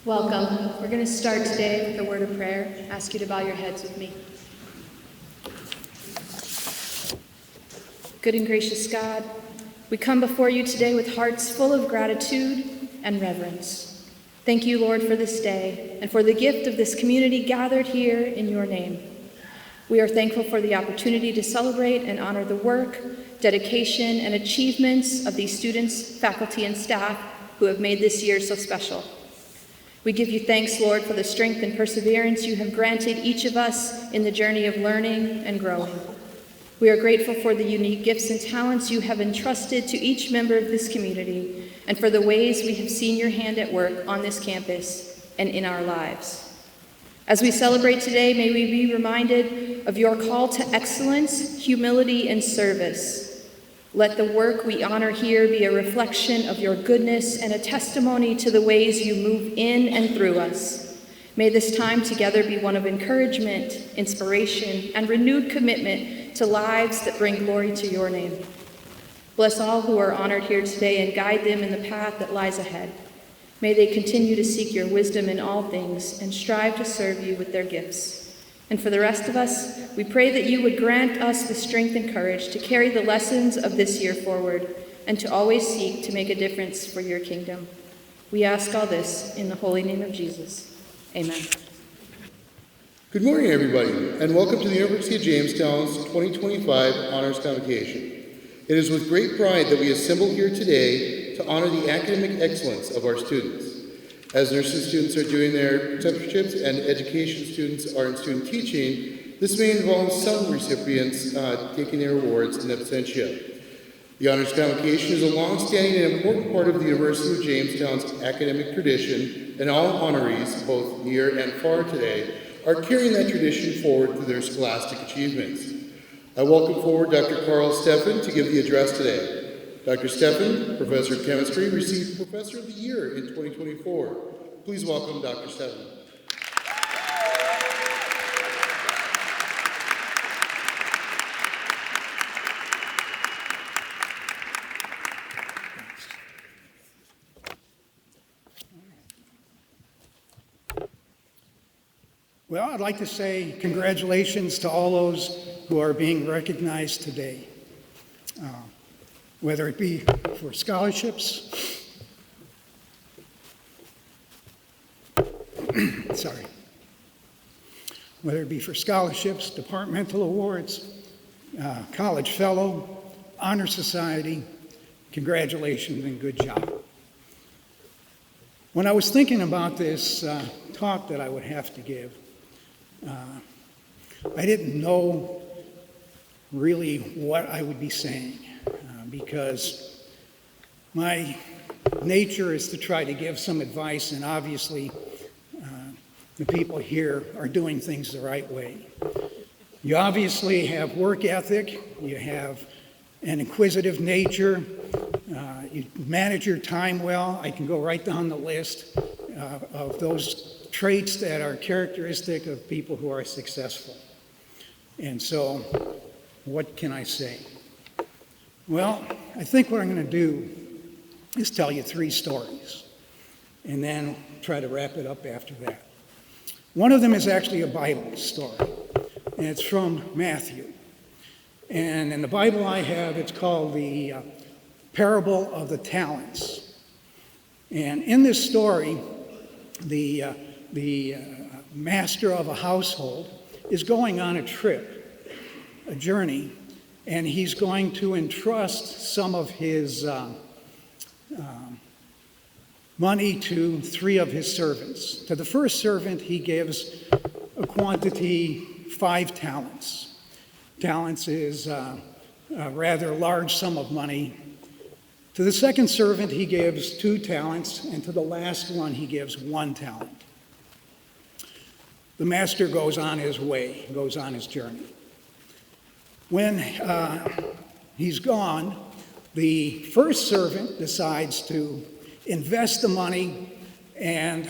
Welcome. We're going to start today with a word of prayer. I ask you to bow your heads with me. Good and gracious God, we come before you today with hearts full of gratitude and reverence. Thank you, Lord, for this day and for the gift of this community gathered here in your name. We are thankful for the opportunity to celebrate and honor the work, dedication, and achievements of these students, faculty, and staff who have made this year so special. We give you thanks, Lord, for the strength and perseverance you have granted each of us in the journey of learning and growing. We are grateful for the unique gifts and talents you have entrusted to each member of this community and for the ways we have seen your hand at work on this campus and in our lives. As we celebrate today, may we be reminded of your call to excellence, humility, and service. Let the work we honor here be a reflection of your goodness and a testimony to the ways you move in and through us. May this time together be one of encouragement, inspiration, and renewed commitment to lives that bring glory to your name. Bless all who are honored here today and guide them in the path that lies ahead. May they continue to seek your wisdom in all things and strive to serve you with their gifts. And for the rest of us, we pray that you would grant us the strength and courage to carry the lessons of this year forward and to always seek to make a difference for your kingdom. We ask all this in the holy name of Jesus. Amen. Good morning, everybody, and welcome to the University of Jamestown's 2025 Honors Convocation. It is with great pride that we assemble here today to honor the academic excellence of our students. As nursing students are doing their preceptorships and education students are in student teaching, this may involve some recipients taking their awards in absentia. The Honors Convocation is a long-standing and important part of the University of Jamestown's academic tradition, and all honorees, both near and far today, are carrying that tradition forward through their scholastic achievements. I welcome forward Dr. Carl Steffen to give the address today. Dr. Steffen, Professor of Chemistry, received Professor of the Year in 2024. Please welcome Dr. Steffen. Well, I'd like to say congratulations to all those who are being recognized today, whether it be for scholarships, whether it be for scholarships, departmental awards, college fellow, honor society. Congratulations and good job. When I was thinking about this talk that I would have to give, I didn't know really what I would be saying because my nature is to try to give some advice, and obviously the people here are doing things the right way. You obviously have work ethic, you have an inquisitive nature, you manage your time well. I can go right down the list of those traits that are characteristic of people who are successful. And so, what can I say? Well, I think what I'm going to do is tell you 3 stories, and then try to wrap it up after that. One of them is actually a Bible story, and it's from Matthew. And in the Bible I have, it's called the Parable of the Talents. And in this story, the master of a household is going on a trip, a journey, and he's going to entrust some of his money to 3 of his servants. To the first servant, he gives a quantity 5 talents. Talents is a rather large sum of money. To the second servant, he gives 2 talents, and to the last one, he gives 1 talent. The master goes on his way, goes on his journey. When he's gone, the first servant decides to invest the money and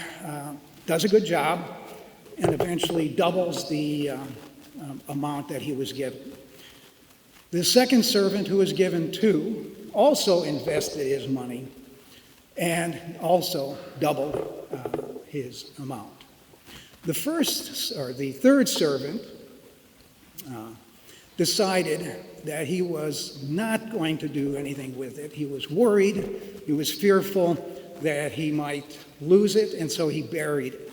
does a good job and eventually doubles the amount that he was given. The second servant, who was given 2, also invested his money and also doubled his amount. The third servant decided that he was not going to do anything with it. He was worried, he was fearful that he might lose it, and so he buried it.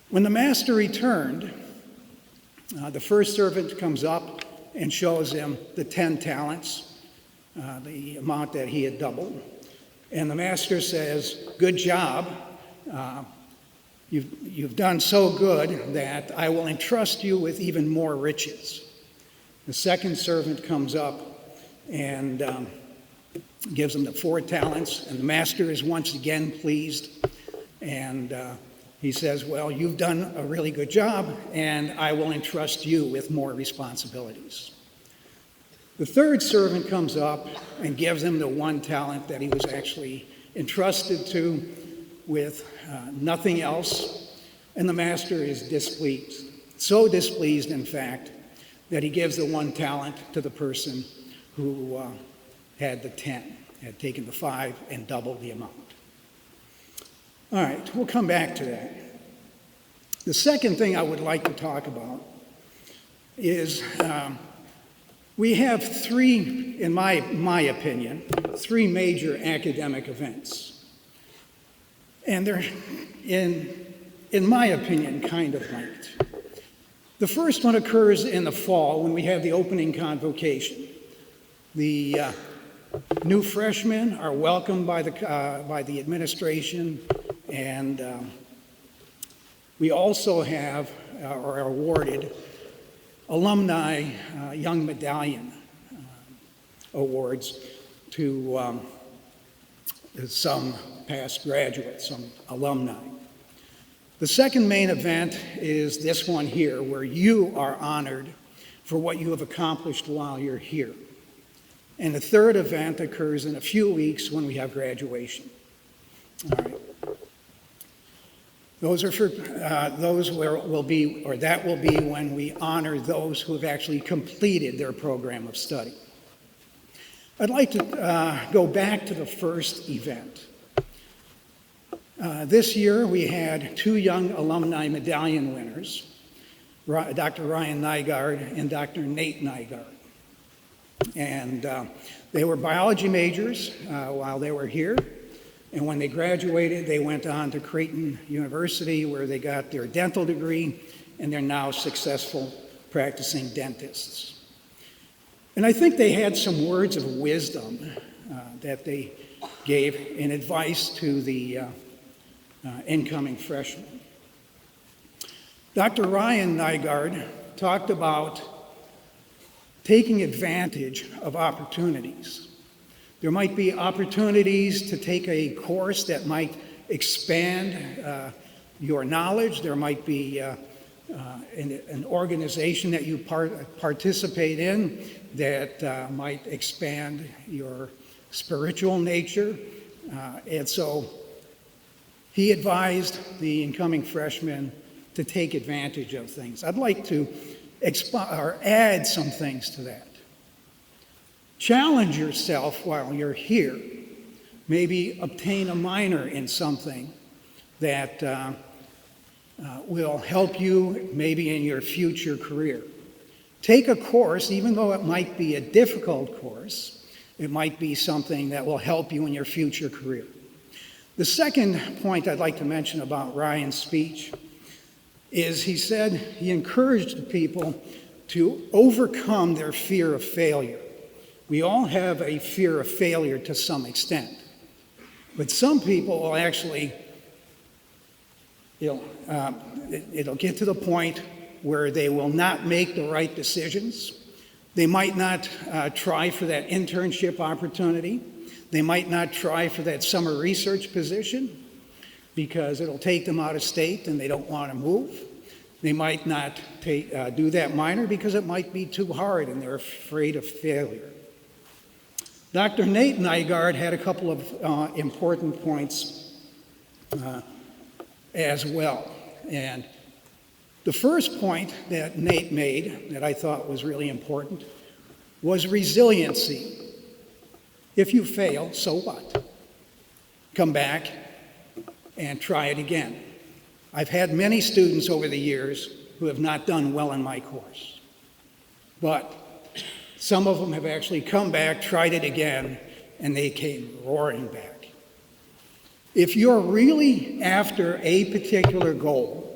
When the master returned, the first servant comes up and shows him the 10 talents, the amount that he had doubled. And the master says, "Good job. You've done so good that I will entrust you with even more riches." The second servant comes up and gives him the 4 talents, and the master is once again pleased. And he says, "Well, you've done a really good job, and I will entrust you with more responsibilities." The third servant comes up and gives him the 1 talent that he was actually entrusted to with nothing else, and the master is displeased. So displeased, in fact, that he gives the 1 talent to the person who had the 10, had taken the 5 and doubled the amount. All right, we'll come back to that. The second thing I would like to talk about is we have 3, in my opinion, 3 major academic events. And they're, in my opinion, kind of linked. The first one occurs in the fall when we have the opening convocation. The new freshmen are welcomed by the administration, and we also have or are awarded alumni Young Medallion awards to some past graduates, some alumni. The second main event is this one here, where you are honored for what you have accomplished while you're here. And the third event occurs in a few weeks when we have graduation. All right. Those are for that will be when we honor those who have actually completed their program of study. I'd like to go back to the first event. This year we had 2 young alumni medallion winners, Dr. Ryan Nygaard and Dr. Nate Nygaard. And they were biology majors while they were here. And when they graduated, they went on to Creighton University, where they got their dental degree, and they're now successful practicing dentists. And I think they had some words of wisdom that they gave in advice to the incoming freshmen. Dr. Ryan Nygaard talked about taking advantage of opportunities. There might be opportunities to take a course that might expand your knowledge. There might be an organization that you participate in that might expand your spiritual nature. And so he advised the incoming freshmen to take advantage of things. I'd like to add some things to that. Challenge yourself while you're here. Maybe obtain a minor in something that will help you maybe in your future career. Take a course, even though it might be a difficult course, it might be something that will help you in your future career. The second point I'd like to mention about Ryan's speech is he encouraged people to overcome their fear of failure. We all have a fear of failure to some extent. But some people will actually, it'll get to the point where they will not make the right decisions. They might not try for that internship opportunity. They might not try for that summer research position because it'll take them out of state and they don't want to move. They might not do that minor because it might be too hard and they're afraid of failure. Dr. Nate Nygaard had a couple of important points as well. And the first point that Nate made that I thought was really important was resiliency. If you fail, so what? Come back and try it again. I've had many students over the years who have not done well in my course, but some of them have actually come back, tried it again, and they came roaring back. If you're really after a particular goal,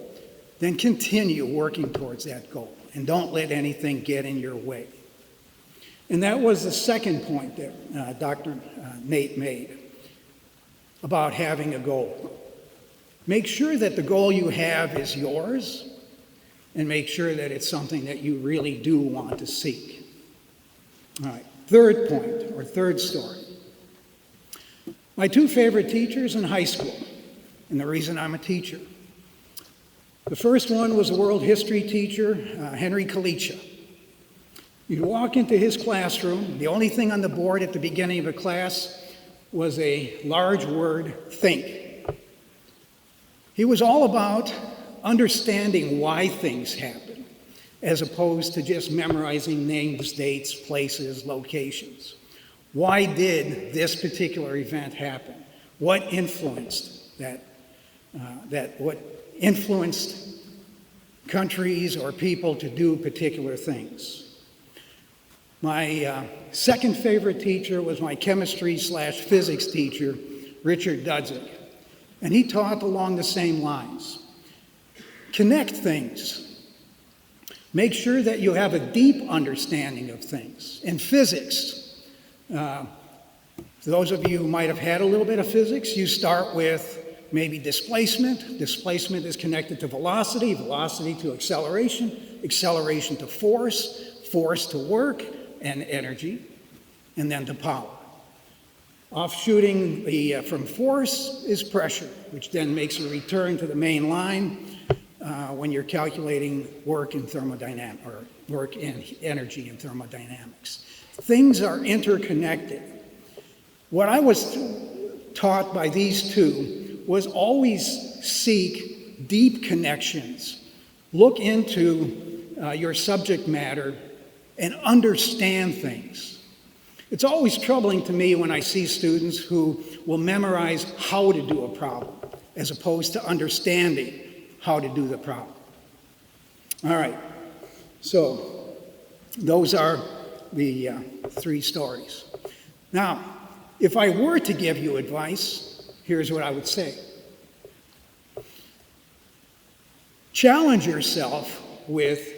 then continue working towards that goal and don't let anything get in your way. And that was the second point that Dr. Nate made about having a goal. Make sure that the goal you have is yours, and make sure that it's something that you really do want to seek. All right, third point, or third story. My two favorite teachers in high school, and the reason I'm a teacher. The first one was a world history teacher, Henry Kalicha. You'd walk into his classroom, the only thing on the board at the beginning of a class was a large word, think. He was all about understanding why things happen, as opposed to just memorizing names, dates, places, locations. Why did this particular event happen? What influenced that? What influenced countries or people to do particular things? My second favorite teacher was my chemistry/physics teacher, Richard Dudzik, and he taught along the same lines. Connect things. Make sure that you have a deep understanding of things. In physics, those of you who might have had a little bit of physics, you start with maybe displacement. Displacement is connected to velocity, velocity to acceleration, acceleration to force, force to work and energy, and then to power. Offshooting from force is pressure, which then makes a return to the main line when you're calculating work in thermodynamics, or work in energy in thermodynamics. Things are interconnected. What I was taught by these two was always seek deep connections. Look into your subject matter and understand things. It's always troubling to me when I see students who will memorize how to do a problem as opposed to understanding how to do the problem. All right, so those are the three stories. Now, if I were to give you advice, here's what I would say. Challenge yourself with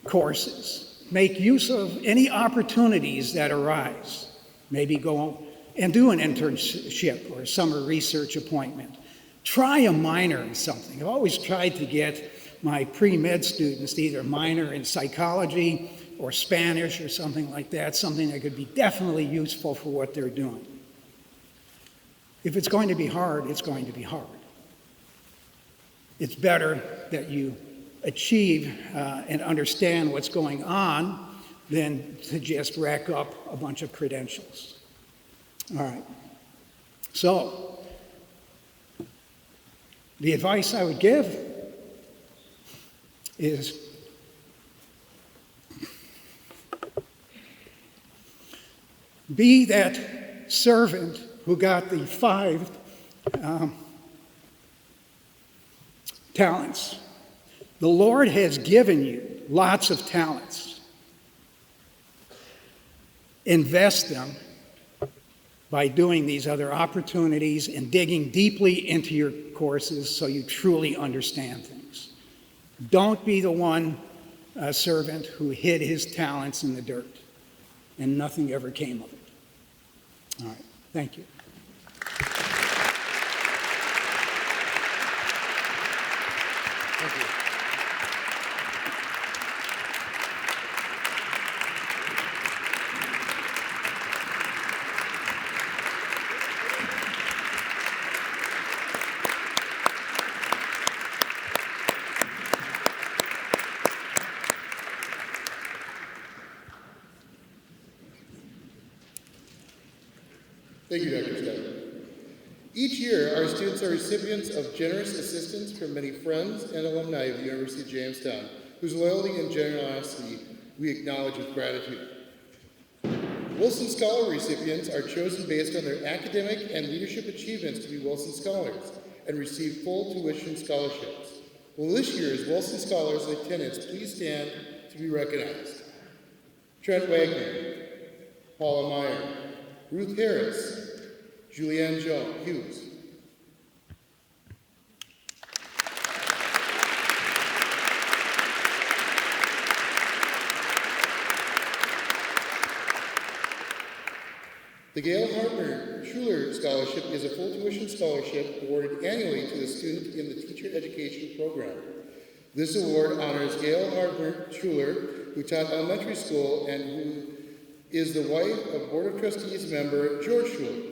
courses. Make use of any opportunities that arise. Maybe go and do an internship or a summer research appointment. Try a minor in something. I've always tried to get my pre-med students to either minor in psychology or Spanish or something like that, something that could be definitely useful for what they're doing. If it's going to be hard, it's going to be hard. It's better that you achieve and understand what's going on than to just rack up a bunch of credentials. All right. So, the advice I would give is be that servant who got the 5 talents. The Lord has given you lots of talents. Invest them by doing these other opportunities and digging deeply into your courses so you truly understand things. Don't be the one servant who hid his talents in the dirt and nothing ever came of it. All right, thank you. Thank you. Thank you, Dr. Stein. Each year, our students are recipients of generous assistance from many friends and alumni of the University of Jamestown, whose loyalty and generosity we acknowledge with gratitude. Wilson Scholar recipients are chosen based on their academic and leadership achievements to be Wilson Scholars, and receive full tuition scholarships. Will this year's Wilson Scholars and attendants please stand to be recognized? Trent Wagner, Paula Meyer, Ruth Harris, Julianne Hughes. The Gail Hartner Schuler Scholarship is a full tuition scholarship awarded annually to a student in the teacher education program. This award honors Gail Hartner Schuler, who taught elementary school and who is the wife of Board of Trustees member George Schuler.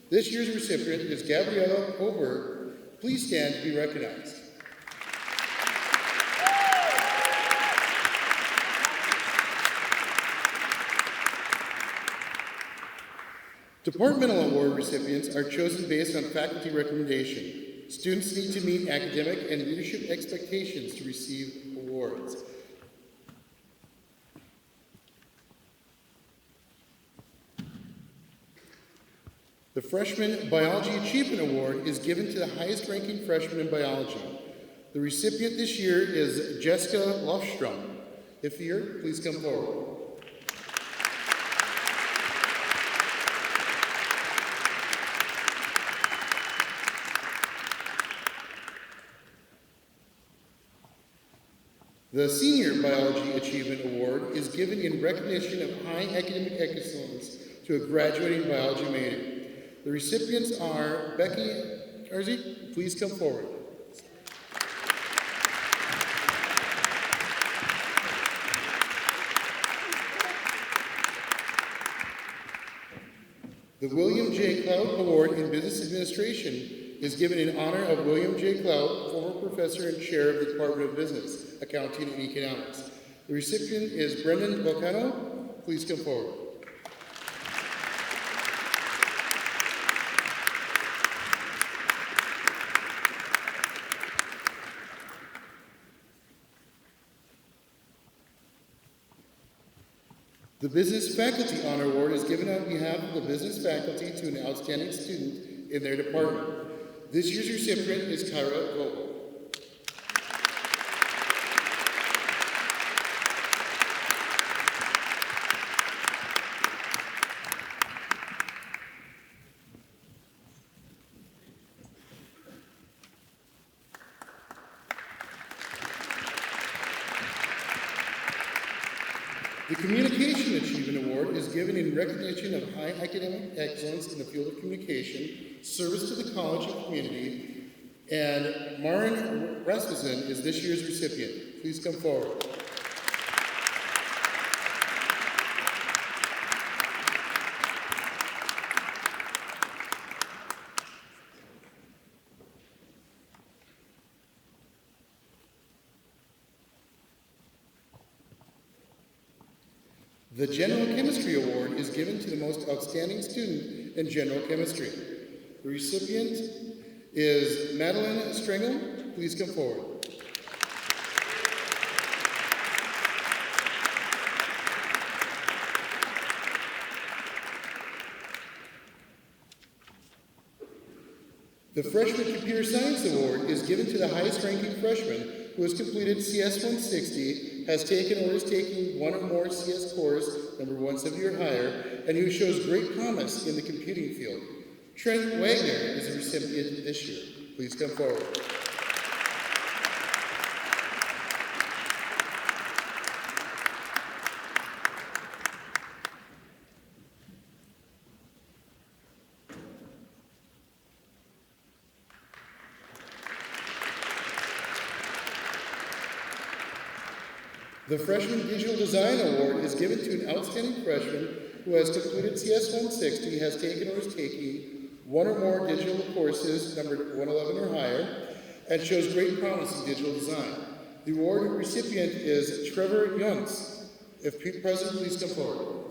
This year's recipient is Gabriella Hoberg. Please stand to be recognized. Departmental award recipients are chosen based on faculty recommendation. Students need to meet academic and leadership expectations to receive awards. The Freshman Biology Achievement Award is given to the highest ranking freshman in biology. The recipient this year is Jessica Lofstrom. If you're here, please come forward. The Senior Biology Achievement Award is given in recognition of high academic excellence to a graduating biology major. The recipients are Becky Arzi. Please come forward. The William J. Cloud Award in Business Administration is given in honor of William J. Cloud, former professor and chair of the Department of Business, Accounting, and Economics. The recipient is Brendan Volcano. Please come forward. The Business Faculty Honor Award is given on behalf of the business faculty to an outstanding student in their department. This year's recipient is Kyra Vogel. The Communication Achievement Award is given in recognition of high academic excellence in the field of communication, service to the college and community, and Maren Rasmussen is this year's recipient. Please come forward. The General Chemistry Award is given to the most outstanding student in general chemistry. The recipient is Madeline Stringle. Please come forward. The Freshman Computer Science Award is given to the highest ranking freshman who has completed CS 160, has taken or is taking one or more CS cores, number 170 or higher, and who shows great promise in the computing field. Trent Wagner is the recipient this year. Please come forward. The Freshman Digital Design Award is given to an outstanding freshman who has completed CS 160, has taken or is taking one or more digital courses, numbered 111 or higher, and shows great promise in digital design. The award recipient is Trevor Yuntz. If present, please come forward.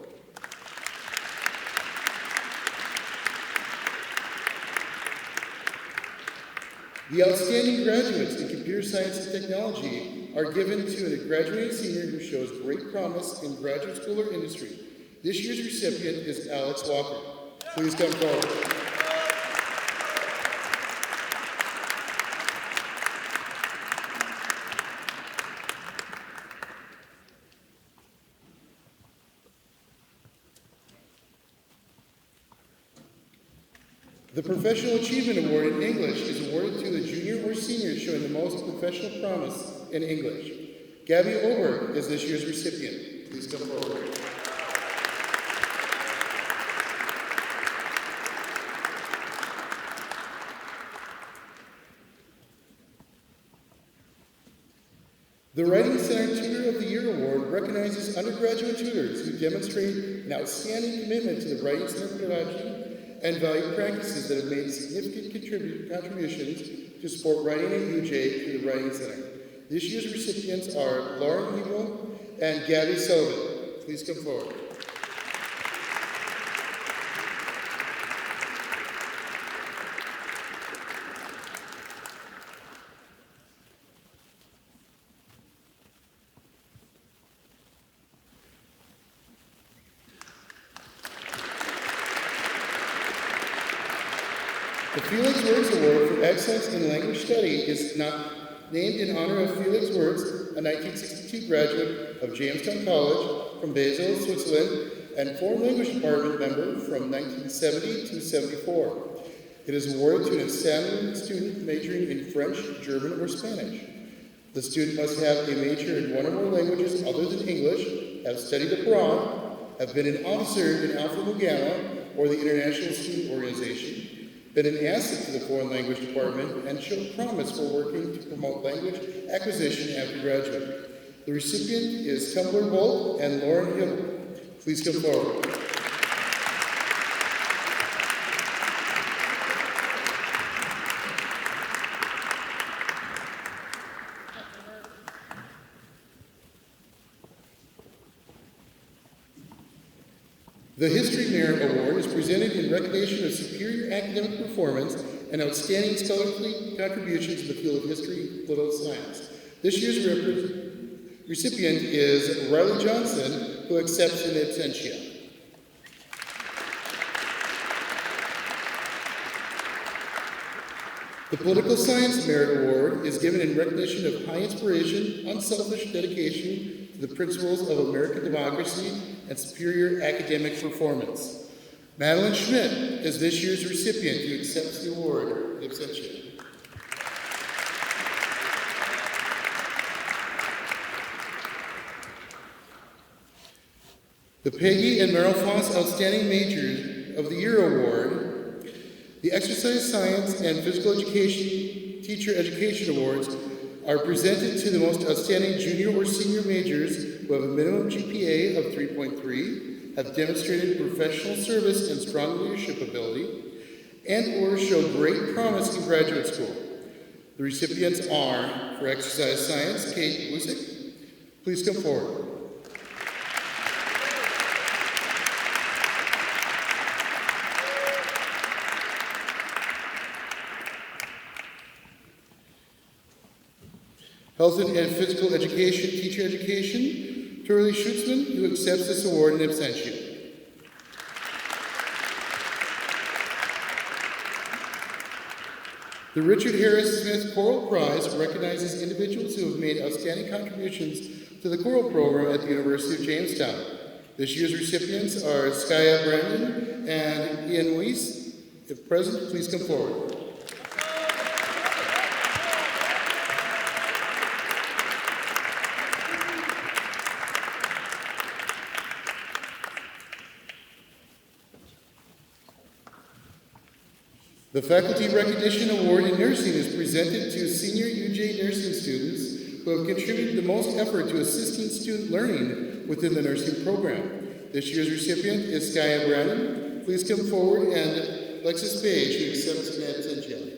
The outstanding graduates in computer science and technology are given to a graduating senior who shows great promise in graduate school or industry. This year's recipient is Alex Walker. Please come forward. The Professional Achievement Award in English is awarded to a junior or senior showing the most professional promise in English. Gabby Oberg is this year's recipient. Please come forward. The Writing Center Tutor of the Year Award recognizes undergraduate tutors who demonstrate an outstanding commitment to the Writing Center pedagogy and value practices that have made significant contributions to support writing at UJ through the Writing Center. This year's recipients are Lauren Hebo and Gabby Sullivan. Please come forward. The Felix Words Award for Excellence in Language Study is named in honor of Felix Words, a 1962 graduate of Jamestown College from Basel, Switzerland, and Foreign Language Department member from 1970 to 74. It is awarded to an outstanding student majoring in French, German, or Spanish. The student must have a major in one or more languages other than English, have studied abroad, have been an officer in Alpha Mu Gamma or the International Student Organization, been an asset to the Foreign Language Department, and showed promise for working to promote language acquisition after graduate. The recipient is Tumbler Bolt and Lauren Hill. Please come forward. The History Merit Award is presented in recognition of superior academic performance and outstanding scholarly contributions in the field of history and political science. This year's recipient is Riley Johnson, who accepts in absentia. The Political Science Merit Award is given in recognition of high inspiration, unselfish dedication to the principles of American democracy, and superior academic performance. Madeline Schmidt is this year's recipient who accepts the award in absentia. The Peggy and Merrill Foss Outstanding Major of the Year Award, the Exercise Science and Physical Education Teacher Education Awards are presented to the most outstanding junior or senior majors who have a minimum GPA of 3.3, have demonstrated professional service and strong leadership ability, and or show great promise in graduate school. The recipients are, for Exercise Science, Kate Busick. Please come forward. Health and Physical Education, Teacher Education, Turley Schutzman, who accepts this award in absentia. The Richard Harris Smith Choral Prize recognizes individuals who have made outstanding contributions to the choral program at the University of Jamestown. This year's recipients are Skya Brandon and Ian Weiss. If present, please come forward. The Faculty Recognition Award in Nursing is presented to senior UJ nursing students who have contributed the most effort to assisting student learning within the nursing program. This year's recipient is Skya Brandon. Please come forward, and Alexis Page, who accepts in absentia.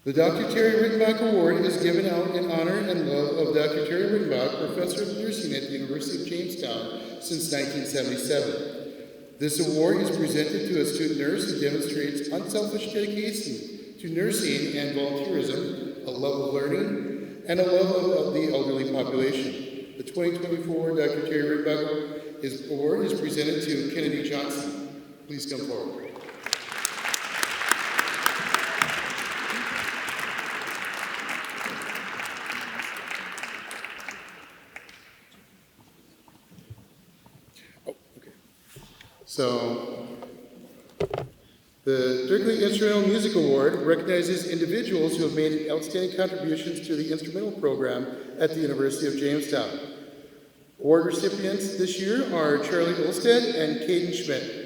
The Dr. Terry Rittenbach Award is given out in honor and love of Dr. Terry Rittenbach, Professor of Nursing at the University of Jamestown since 1977. This award is presented to a student nurse who demonstrates unselfish dedication to nursing and volunteerism, a love of learning, and a love of the elderly population. The 2024 Dr. Terry Rittenbach Award is presented to Kennedy Johnson. Please come forward. So, the Berkeley Instrumental Music Award recognizes individuals who have made outstanding contributions to the instrumental program at the University of Jamestown. Award recipients this year are Charlie Olstead and Caden Schmidt.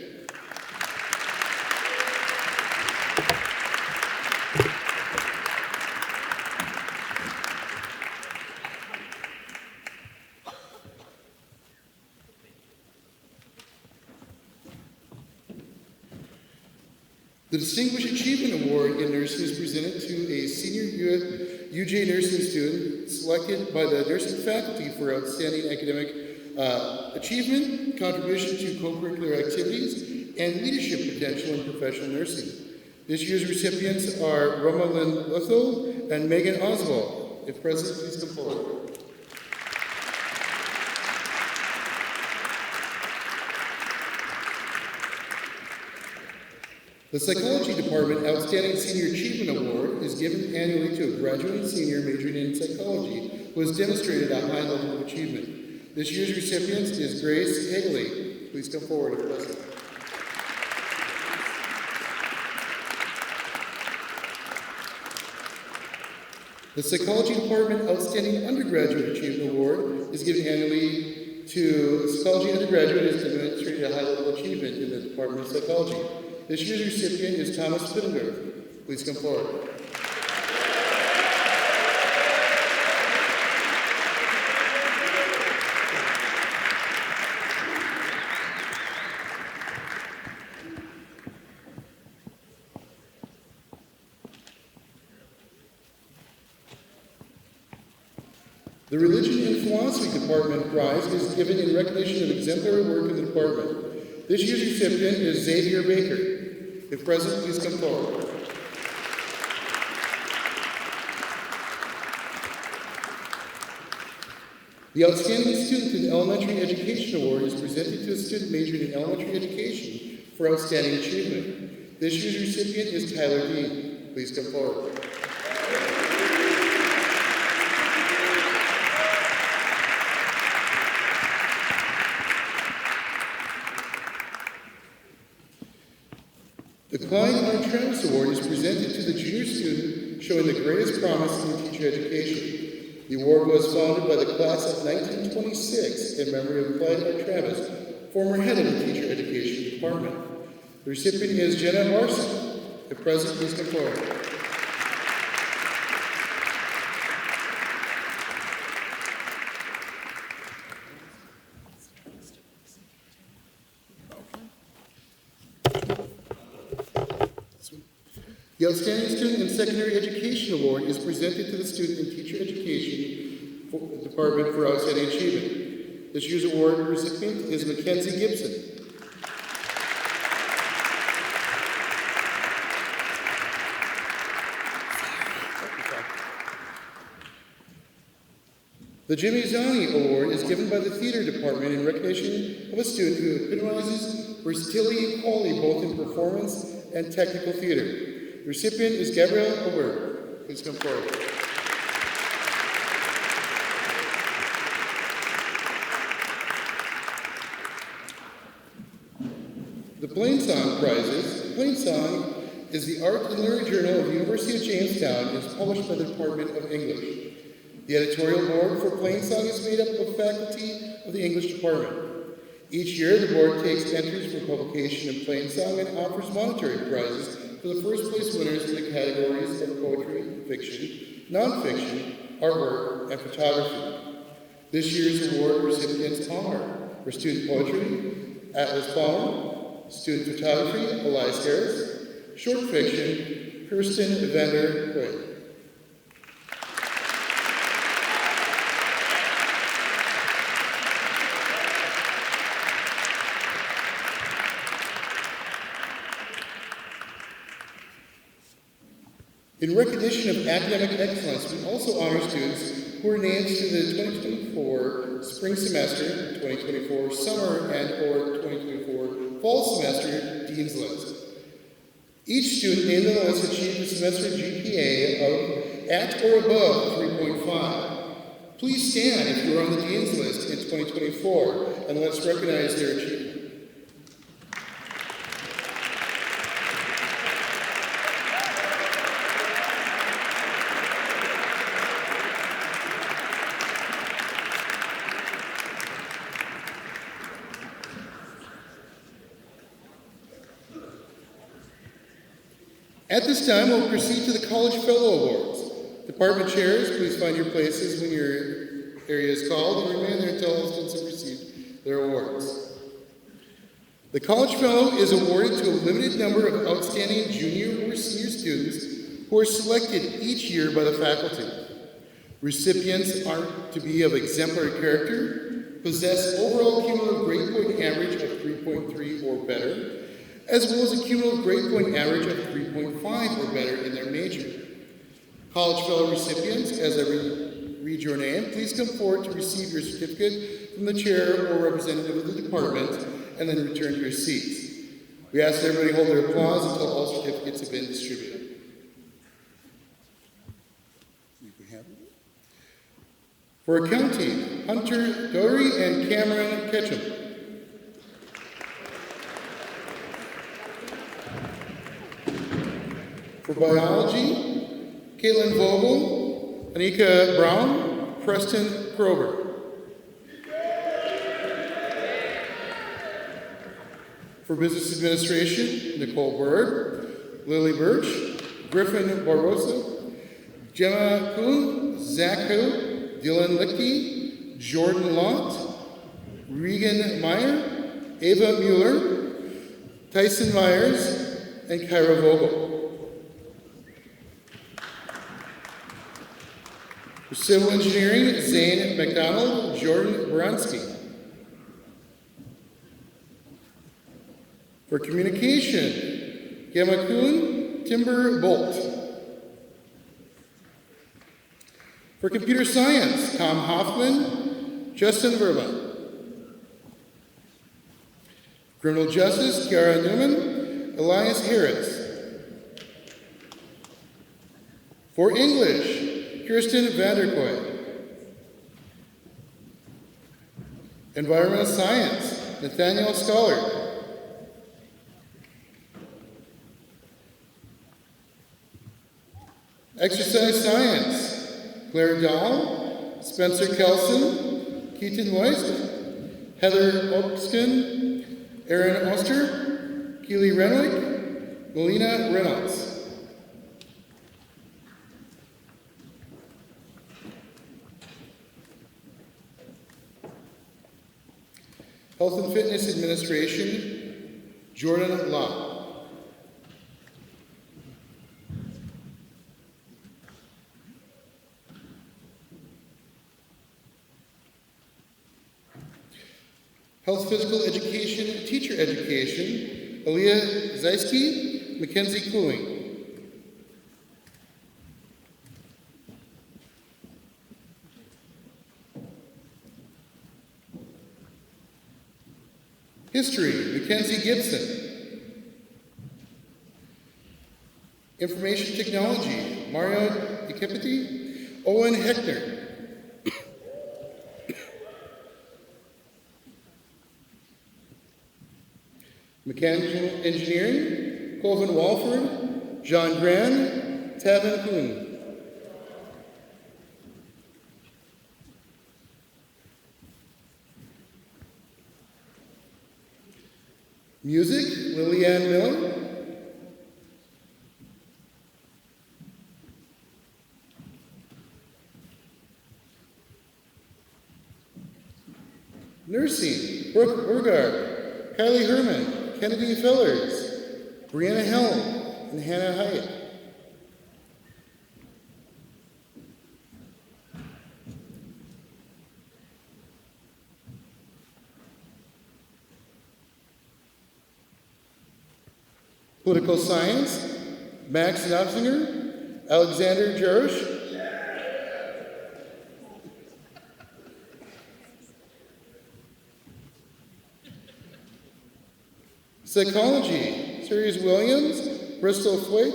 The Distinguished Achievement Award in Nursing is presented to a senior UJ nursing student selected by the nursing faculty for outstanding academic achievement, contribution to co-curricular activities, and leadership potential in professional nursing. This year's recipients are Roma Lynn Lethel and Megan Oswald. If present, please come forward. The Psychology Department Outstanding Senior Achievement Award is given annually to a graduating senior majoring in psychology who has demonstrated a high level of achievement. This year's recipient is Grace Hagley. Please come forward if present. The Psychology Department Outstanding Undergraduate Achievement Award is given annually to a psychology undergraduate who has demonstrated a high level of achievement in the Department of Psychology. This year's recipient is Thomas Spittenberg. Please come forward. The Religion and Philosophy Department Prize is given in recognition of exemplary work in the department. This year's recipient is Xavier Baker. If present, please come forward. The Outstanding Student in Elementary Education Award is presented to a student majoring in elementary education for outstanding achievement. This year's recipient is Tyler Dean. Please come forward. The Clyde R. Travis Award is presented to the junior student showing the greatest promise in teacher education. The award was founded by the class of 1926 in memory of Clyde R. Travis, former head of the teacher education department. The recipient is Jenna Larson. If present, please come forward. The Outstanding Student in Secondary Education Award is presented to the Student in Teacher Education Department for Outstanding Achievement. This year's award recipient is Mackenzie Gibson. The Jimmy Zani Award is given by the Theater Department in recognition of a student who epitomizes versatility and quality both in performance and technical theater. The recipient is Gabrielle Oberg. Please come forward. The Plainsong Prizes. Plainsong is the art and literary journal of the University of Jamestown and is published by the Department of English. The editorial board for Plainsong is made up of faculty of the English department. Each year, the board takes entries for publication in Plainsong and offers monetary prizes for the first place winners in the categories of poetry, fiction, nonfiction, artwork, and photography. This year's award recipients are for student poetry, Atlas Palmer, student photography, Elias Harris, short fiction, Kirsten Vander Hoy. In recognition of academic excellence, we also honor students who are named to the 2024 spring semester, 2024 summer, and/or 2024 fall semester Dean's List. Each student named in the list achieved a semester GPA of at or above 3.5. Please stand if you are on the Dean's List in 2024, and let's recognize their achievement. At this time, we'll proceed to the College Fellow Awards. Department chairs, please find your places when your area is called and remain there until all students have received their awards. The College Fellow is awarded to a limited number of outstanding junior or senior students who are selected each year by the faculty. Recipients are to be of exemplary character, possess overall cumulative grade point average of 3.3 or better, as well as a cumulative grade point average of 3.5 or better in their major. College Fellow recipients, as I read your name, please come forward to receive your certificate from the chair or representative of the department, and then return to your seats. We ask that everybody hold their applause until all certificates have been distributed. For accounting, Hunter Dory and Cameron Ketchum. For biology, Caitlin Vogel, Anika Brown, Preston Krober. For business administration, Nicole Bird, Lily Birch, Griffin Barbosa, Gemma Kuhn, Zach Hu, Dylan Lichty, Jordan Lott, Regan Meyer, Ava Mueller, Tyson Myers, and Kyra Vogel. For civil engineering, Zane McDonald, Jordan Bronski. For communication, Gemma Kuhn, Timber Bolt. For computer science, Tom Hoffman, Justin Verba. Criminal justice, Kiara Newman, Elias Harris. For English, Kirsten Vanderkoy. Environmental science, Nathaniel Scholar. Exercise science, Claire Dahl, Spencer Kelson, Keaton Weiss, Heather Opskin, Aaron Oster, Keely Renwick, Melina Reynolds. Health and Fitness Administration, Jordan Law. Health Physical Education, Teacher Education, Aaliyah Zysky, Mackenzie Cooling. History, Mackenzie Gibson. Information Technology, Mario DeKipiti, Owen Heckner. Mechanical Engineering, Colvin Walford, John Gran, Tavin Kuhn. Music, Lillian Miller. Nursing, Brooke Burgard, Kylie Herman, Kennedy Fillers, Brianna Hell, and Hannah Hyatt. Political Science, Max Knopfinger, Alexander Jarosh. Psychology, Sirius Williams, Bristol Floyd,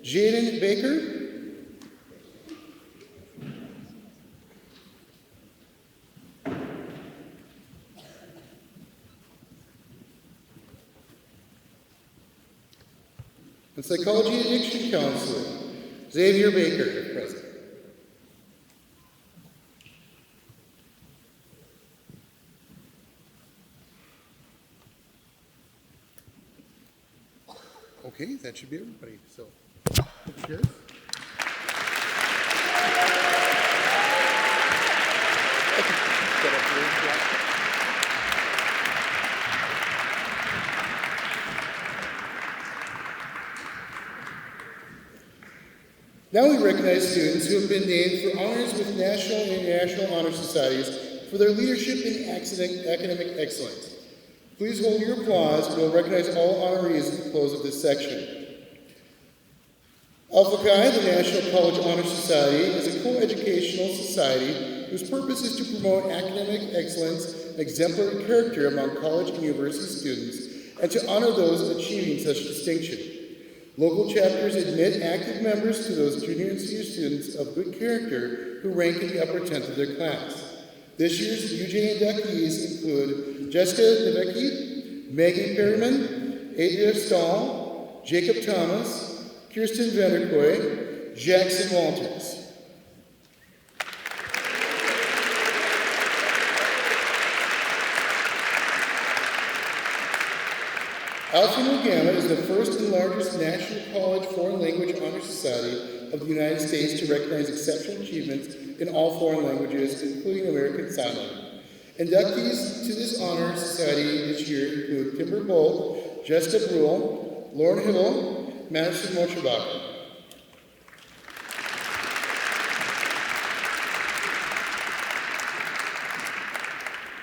Jaden Baker. And Psychology Addiction Counselor, Xavier Baker, present. Okay, that should be everybody. So, cheers. Now we recognize students who have been named for honors with national and international honor societies for their leadership in academic excellence. Please hold your applause, and we'll recognize all honorees at the close of this section. Alpha Chi, the National College Honor Society, is a co-educational society whose purpose is to promote academic excellence and exemplary character among college and university students, and to honor those achieving such distinction. Local chapters admit active members to those junior and senior students of good character who rank in the upper 10th of their class. This year's UJ inductees include Jessica Devecki, Maggie Perryman, Adria Stahl, Jacob Thomas, Kirsten Vanderkoy, Jackson Walters. Alpha Nu Gamma is the first and largest national college foreign language honor society of the United States to recognize exceptional achievements in all foreign languages, including American Sign Language. Inductees to this honor society this year include Kimber Bolt, Jessica Bruhl, Lauren Hill, Madison Mochebacher.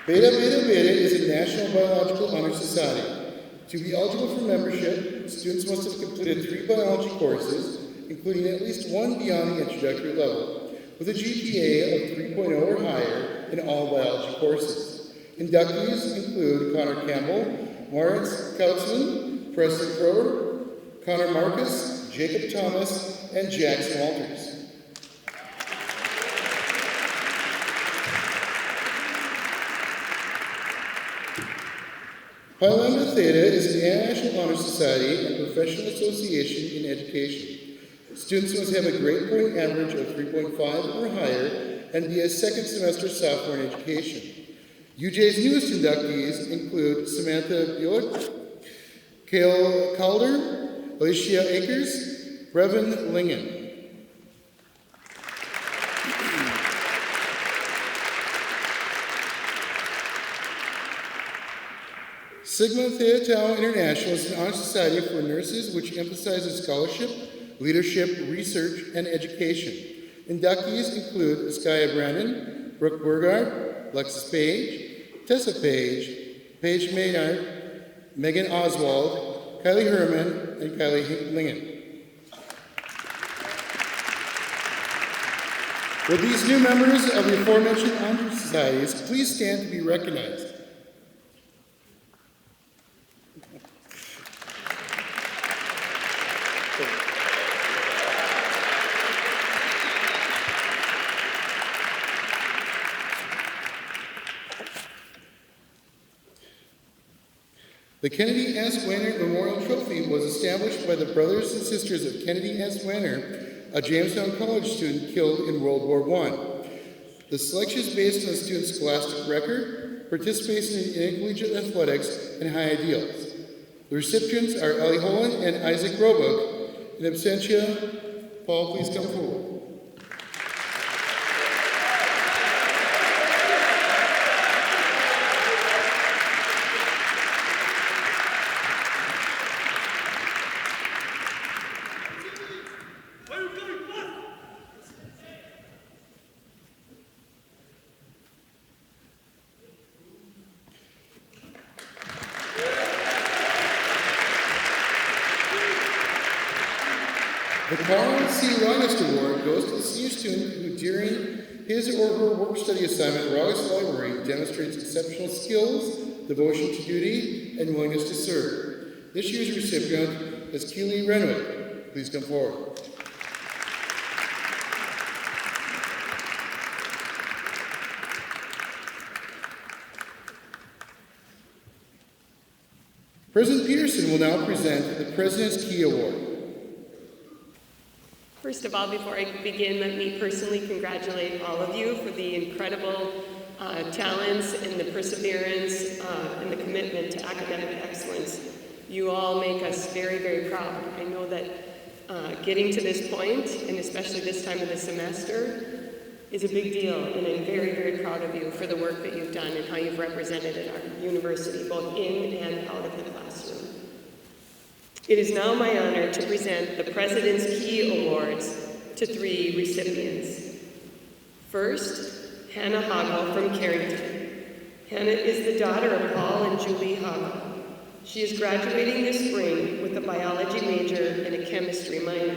Beta Beta Beta is a national biological honor society. To be eligible for membership, students must have completed 3 biology courses, including at least 1 beyond the introductory level, with a GPA of 3.0 or higher in all biology courses. Inductees include Connor Campbell, Moritz Kautzman, Preston Crower, Connor Marcus, Jacob Thomas, and Jackson Walters. Pi Lambda Theta is an international honor society and professional association in education. Students must have a grade point average of 3.5 or higher and be a second semester sophomore in education. UJ's newest inductees include Samantha Buick, Kale Calder, Alicia Akers, Brevin Lingen. Sigma Theta Tau International is an honor society for nurses which emphasizes scholarship, leadership, research, and education. Inductees include Skya Brandon, Brooke Burgard, Lexis Page, Tessa Page, Paige Maynard, Megan Oswald, Kylie Herman, and Kylie Lingen. Will these new members of the aforementioned honor societies please stand to be recognized? The Kennedy S. Wanner Memorial Trophy was established by the brothers and sisters of Kennedy S. Wanner, a Jamestown College student killed in World War I. The selection is based on the student's scholastic record, participation in intercollegiate athletics, and high ideals. The recipients are Ellie Holland and Isaac Roebuck. In absentia, Paul, please come forward. The Carl C. Rogus Award goes to the senior student who, during his or her work-study assignment at Rogus Library, demonstrates exceptional skills, devotion to duty, and willingness to serve. This year's recipient is Keely Renwick. Please come forward. President Peterson will now present the President's Key Award. First of all, before I begin, let me personally congratulate all of you for the incredible talents and the perseverance and the commitment to academic excellence. You all make us very, very proud. I know that getting to this point, and especially this time of the semester, is a big deal, and I'm very, very proud of you for the work that you've done and how you've represented at our university, both in and out of the classroom. It is now my honor to present the President's Key Awards to 3 recipients. First, Hannah Hoggle from Carrington. Hannah is the daughter of Paul and Julie Hoggle. She is graduating this spring with a biology major and a chemistry minor.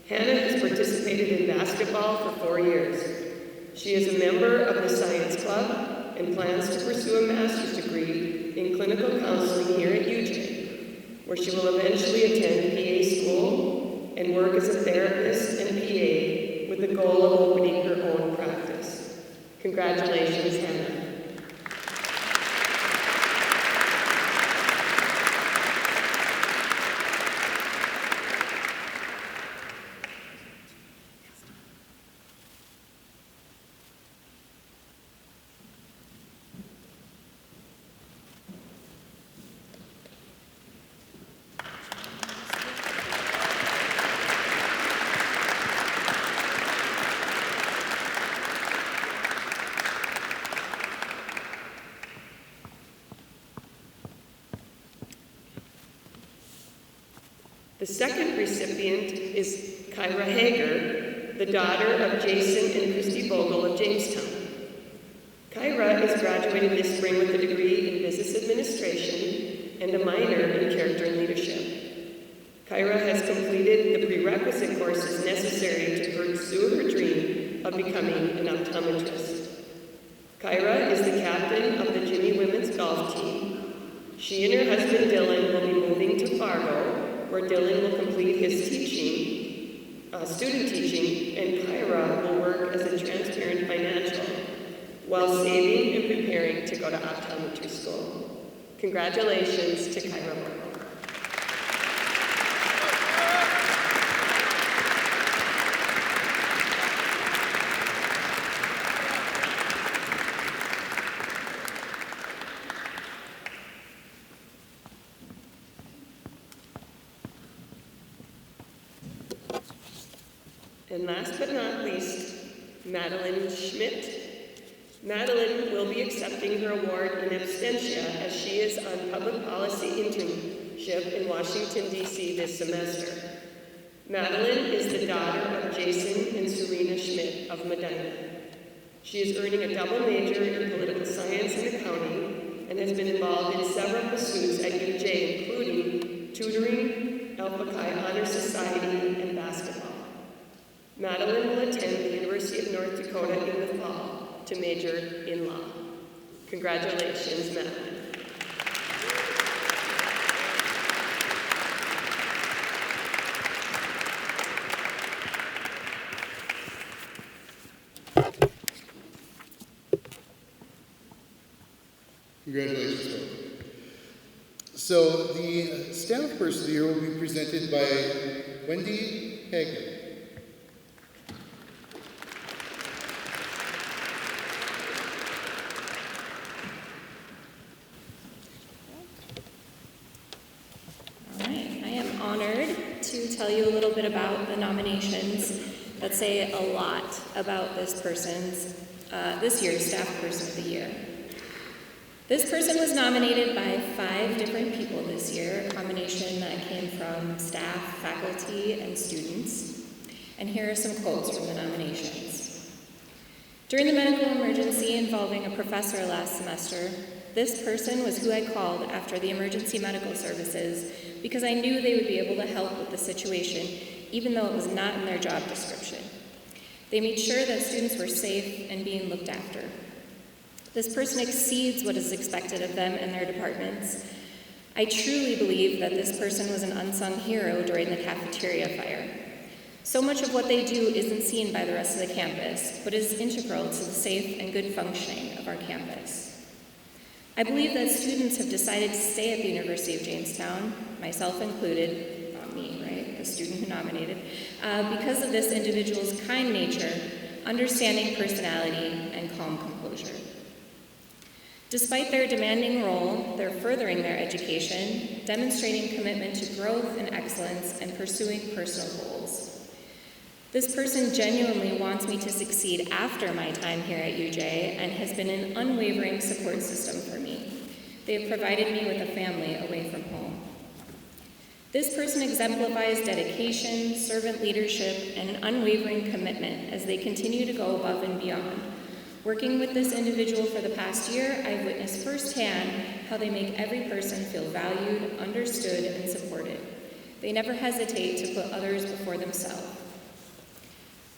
Hannah has participated in basketball for 4 years. She is a member of the Science Club and plans to pursue a master's degree in clinical counseling here at UJ, where she will eventually attend PA school and work as a therapist and PA with the goal of opening her own practice. Congratulations, Hannah. The second recipient is Kyra Hager, the daughter of Jason and Christy Bogle of Jamestown. Kyra is graduating this spring with a degree in business administration and a minor in character and leadership. Kyra has completed the prerequisite courses necessary to pursue her dream of becoming an optometrist. Kyra is the captain of the Jimmy Women's Golf Team. She and her husband Dylan will be moving to Fargo, where Dylan will complete his student teaching, and Kyra will work as a transparent financial while saving and preparing to go to optometry school. Congratulations to Kyra. And last but not least, Madeline Schmidt. Madeline will be accepting her award in absentia as she is on public policy internship in Washington, D.C. this semester. Madeline is the daughter of Jason and Serena Schmidt of Medina. She is earning a double major in political science and accounting and has been involved in several pursuits at UJ, including tutoring, Alpha Chi Honor Society, and basketball. Madeline will attend the University of North Dakota in the fall to major in law. Congratulations, Madeline. Congratulations. So the staff person of the year will be presented by Wendy Hagen. To tell you a little bit about the nominations that say a lot about this year's Staff Person of the Year. This person was nominated by 5 different people this year, a combination that came from staff, faculty, and students. And here are some quotes from the nominations. During the medical emergency involving a professor last semester, this person was who I called after the emergency medical services because I knew they would be able to help with the situation, even though it was not in their job description. They made sure that students were safe and being looked after. This person exceeds what is expected of them and their departments. I truly believe that this person was an unsung hero during the cafeteria fire. So much of what they do isn't seen by the rest of the campus, but is integral to the safe and good functioning of our campus. I believe that students have decided to stay at the University of Jamestown, myself included, not me, right, the student who nominated, because of this individual's kind nature, understanding personality, and calm composure. Despite their demanding role, they're furthering their education, demonstrating commitment to growth and excellence, and pursuing personal goals. This person genuinely wants me to succeed after my time here at UJ and has been an unwavering support system for me. They have provided me with a family away from home. This person exemplifies dedication, servant leadership, and an unwavering commitment as they continue to go above and beyond. Working with this individual for the past year, I've witnessed firsthand how they make every person feel valued, understood, and supported. They never hesitate to put others before themselves.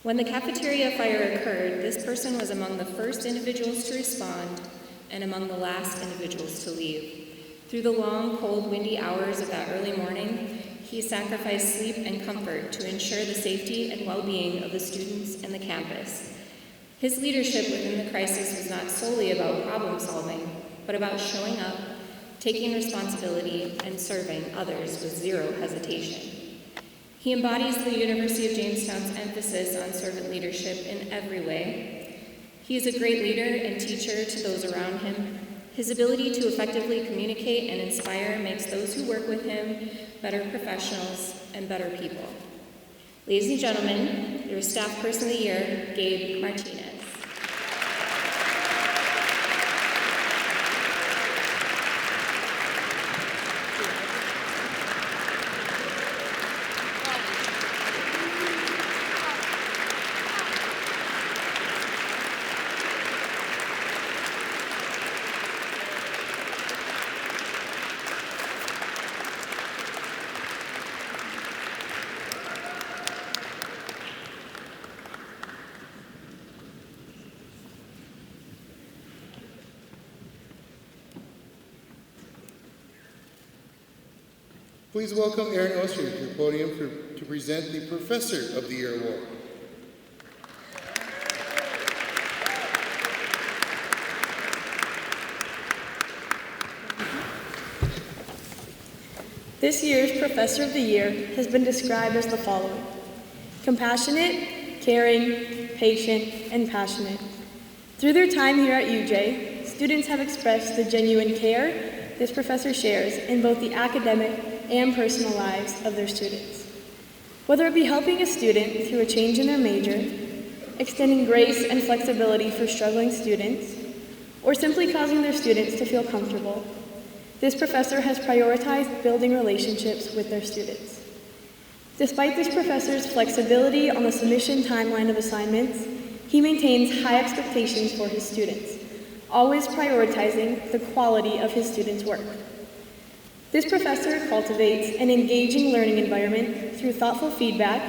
When the cafeteria fire occurred, this person was among the first individuals to respond and among the last individuals to leave. Through the long, cold, windy hours of that early morning, he sacrificed sleep and comfort to ensure the safety and well-being of the students and the campus. His leadership within the crisis was not solely about problem solving, but about showing up, taking responsibility, and serving others with zero hesitation. He embodies the University of Jamestown's emphasis on servant leadership in every way. He is a great leader and teacher to those around him. His ability to effectively communicate and inspire makes those who work with him better professionals and better people. Ladies and gentlemen, your Staff Person of the Year, Gabe Martinez. Please welcome Aaron Oster to the podium to present the Professor of the Year Award. This year's Professor of the Year has been described as the following: compassionate, caring, patient, and passionate. Through their time here at UJ, students have expressed the genuine care this professor shares in both the academic and personal lives of their students. Whether it be helping a student through a change in their major, extending grace and flexibility for struggling students, or simply causing their students to feel comfortable, this professor has prioritized building relationships with their students. Despite this professor's flexibility on the submission timeline of assignments, he maintains high expectations for his students, always prioritizing the quality of his students' work. This professor cultivates an engaging learning environment through thoughtful feedback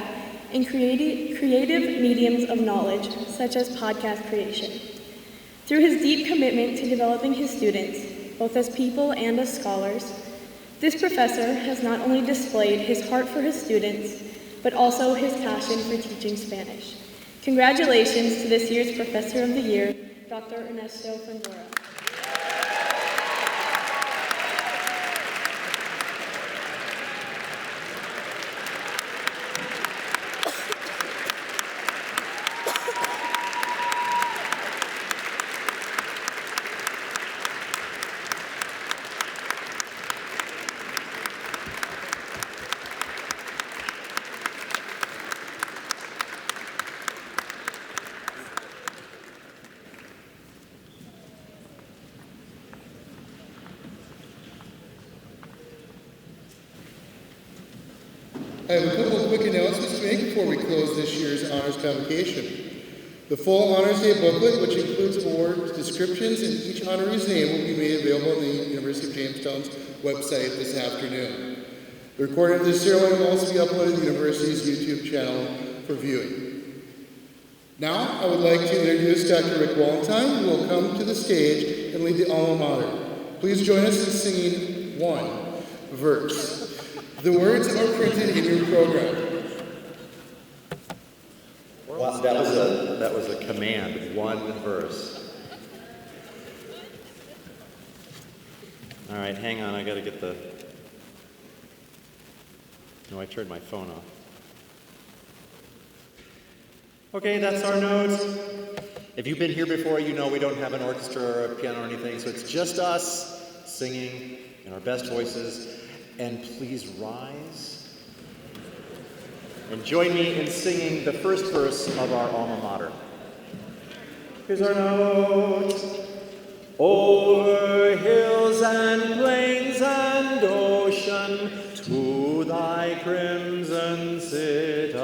and creative mediums of knowledge, such as podcast creation. Through his deep commitment to developing his students, both as people and as scholars, this professor has not only displayed his heart for his students, but also his passion for teaching Spanish. Congratulations to this year's Professor of the Year, Dr. Ernesto Fundora. I have a couple of quick announcements to make before we close this year's Honors Convocation. The full Honors Day booklet, which includes award descriptions and each honoree's name, will be made available on the University of Jamestown's website this afternoon. The recording of this ceremony will also be uploaded to the university's YouTube channel for viewing. Now, I would like to introduce Dr. Rick Wallentheim, who will come to the stage and lead the alma mater. Please join us in singing one verse. The words are printed in your program. Well, that was a command, one verse. All right, hang on, I gotta get the... No, I turned my phone off. Okay, that's our notes. If you've been here before, you know we don't have an orchestra or a piano or anything, so it's just us singing in our best voices. And please rise and join me in singing the first verse of our alma mater. Here's our note. Over hills and plains and ocean, to thy crimson citadel,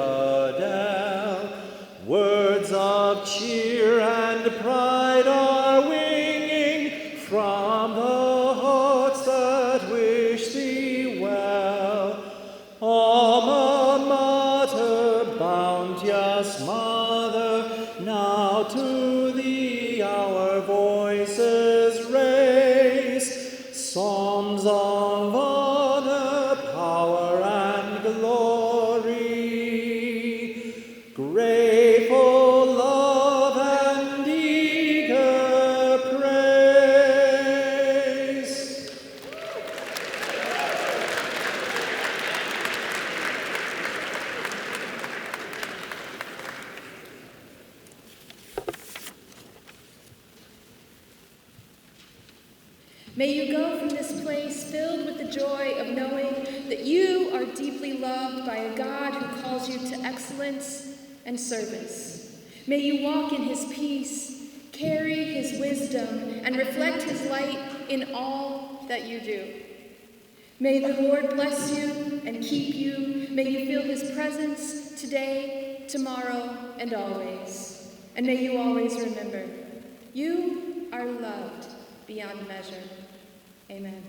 words of cheer and pride are winging from the hearts that wish thee well. Alma mater, bounteous mother, now to thee our voices raise, psalms of honor, power, and glory, grateful love and eager praise. May you go from this place filled with the joy of knowing that you are deeply loved by a God who calls you to excellence and service. May you walk in his peace, carry his wisdom, and reflect his light in all that you do. May the Lord bless you and keep you. May you feel his presence today, tomorrow, and always. And may you always remember, you are loved beyond measure. Amen.